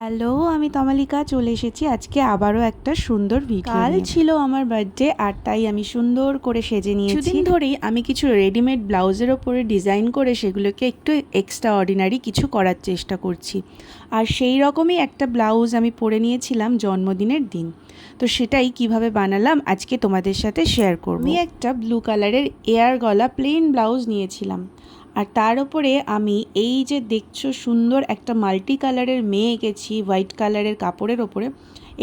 Hello, আমি তমালিকা চলে এসেছি আজকে আবারও একটা সুন্দর ভিডিও কাল নিয়ে। ছিল আমার বার্থডে আর তাই আমি সুন্দর করে সেজে নিয়েছি। কিছুদিন ধরেই আমি কিছু রেডিমেড ব্লাউজের ওপরে ডিজাইন করে সেগুলোকে একটু এক্সট্রা অর্ডিনারি কিছু করার চেষ্টা করছি। আর সেই রকমই একটা ব্লাউজ আমি পরে নিয়েছিলাম জন্মদিনের দিন। তো সেটাই কিভাবে বানালাম আজকে তোমাদের সাথে শেয়ার করব। আমি একটা ব্লু কালারের এয়ার গলা প্লেন ব্লাউজ নিয়েছিলাম। আর তার উপরে আমি এই যে দেখছো সুন্দর একটা মাল্টি কালারের মেয়ে এঁকেছি হোয়াইট কালারের কাপড়ের ওপরে।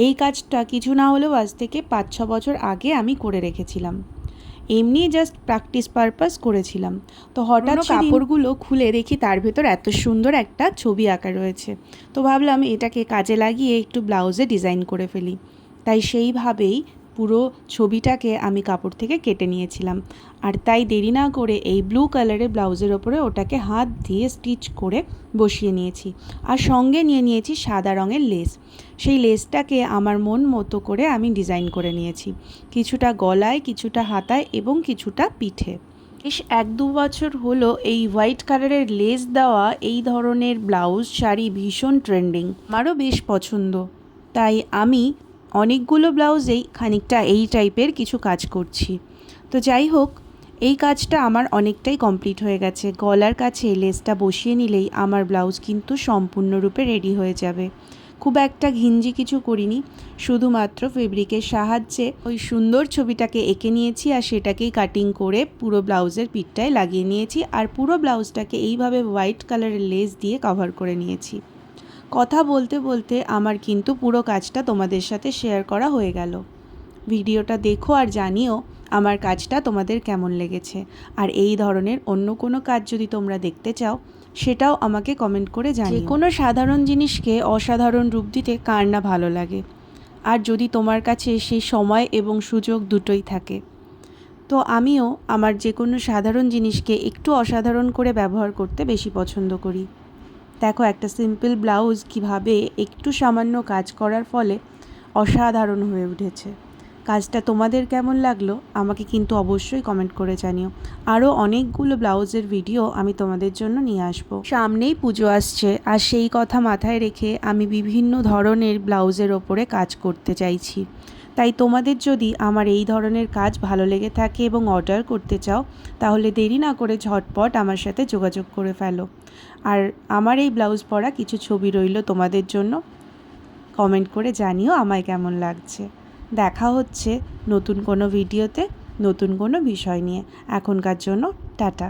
এই কাজটা কিছু না হলেও আজ থেকে 5-6 বছর আগে আমি করে রেখেছিলাম, এমনি জাস্ট প্র্যাকটিস পারপাস করেছিলাম। তো হঠাৎ কাপড়গুলো খুলে দেখি তার ভেতর এত সুন্দর একটা ছবি আঁকা রয়েছে। তো ভাবলাম এটাকে কাজে লাগিয়ে একটু ব্লাউজে ডিজাইন করে ফেলি। তাই সেইভাবেই পুরো ছবিটাকে আমি কাপড় থেকে কেটে নিয়েছিলাম। আর তাই দেরি না করে এই ব্লু কালারের ব্লাউজের ওপরে ওটাকে হাত দিয়ে স্টিচ করে বসিয়ে নিয়েছি। আর সঙ্গে নিয়ে নিয়েছি সাদা রঙের লেস। সেই লেসটাকে আমার মন মতো করে আমি ডিজাইন করে নিয়েছি, কিছুটা গলায়, কিছুটা হাতায় এবং কিছুটা পিঠে। বেশ 1-2 বছর হলো এই হোয়াইট কালারের লেস দেওয়া এই ধরনের ব্লাউজ শাড়ি ভীষণ ট্রেন্ডিং, আমারও বেশ পছন্দ। তাই আমি অনেকগুলো ব্লাউজেই খানিকটা এই টাইপের কিছু কাজ করছি। তো যাই হোক, এই কাজটা আমার অনেকটাই কমপ্লিট হয়ে গেছে। গলার কাছে লেসটা বসিয়ে নিলেই আমার ব্লাউজ কিন্তু সম্পূর্ণরূপে রেডি হয়ে যাবে। খুব একটা ঘিঞ্জি কিছু করিনি, শুধুমাত্র ফেব্রিকের সাহায্যে ওই সুন্দর ছবিটাকে এঁকে নিয়েছি আর সেটাকেই কাটিং করে পুরো ব্লাউজের পিঠটায় লাগিয়ে নিয়েছি। আর পুরো ব্লাউজটাকে এইভাবে হোয়াইট কালারের লেস দিয়ে কভার করে নিয়েছি। কথা বলতে বলতে আমার কিন্তু পুরো কাজটা তোমাদের সাথে শেয়ার করা হয়ে গেল। ভিডিওটা দেখো আর জানিও আমার কাজটা তোমাদের কেমন লেগেছে। আর এই ধরনের অন্য কোনো কাজ যদি তোমরা দেখতে চাও সেটাও আমাকে কমেন্ট করে জানিও। যে কোনো সাধারণ জিনিসকে অসাধারণ রূপ দিতে কার না ভালো লাগে। আর যদি তোমার কাছে সেই সময় এবং সুযোগ দুটোই থাকে, তো আমিও আমার যে কোনো সাধারণ জিনিসকে একটু অসাধারণ করে ব্যবহার করতে বেশি পছন্দ করি। দেখো একটা সিম্পল ব্লাউজ কিভাবে একটু সামান্য কাজ করার ফলে অসাধারণ হয়ে উঠেছে। কাজটা তোমাদের কেমন লাগলো আমাকে কিন্তু অবশ্যই কমেন্ট করে জানিও। আরও অনেকগুলো ব্লাউজের ভিডিও আমি তোমাদের জন্য নিয়ে আসবো। সামনেই পুজো আসছে আর সেই কথা মাথায় রেখে আমি বিভিন্ন ধরনের ব্লাউজের ওপরে কাজ করতে চাইছি। তাই তোমাদের যদি আমার এই ধরনের কাজ ভালো লেগে থাকে এবং অর্ডার করতে চাও তাহলে দেরি না করে ঝটপট আমার সাথে যোগাযোগ করে ফেলো। আর আমার এই ব্লাউজ পরা কিছু ছবি রইল তোমাদের জন্য, কমেন্ট করে জানিও আমায় কেমন লাগছে। দেখা হচ্ছে নতুন কোনো ভিডিওতে নতুন কোনো বিষয় নিয়ে। এখনকার জন্য টাটা।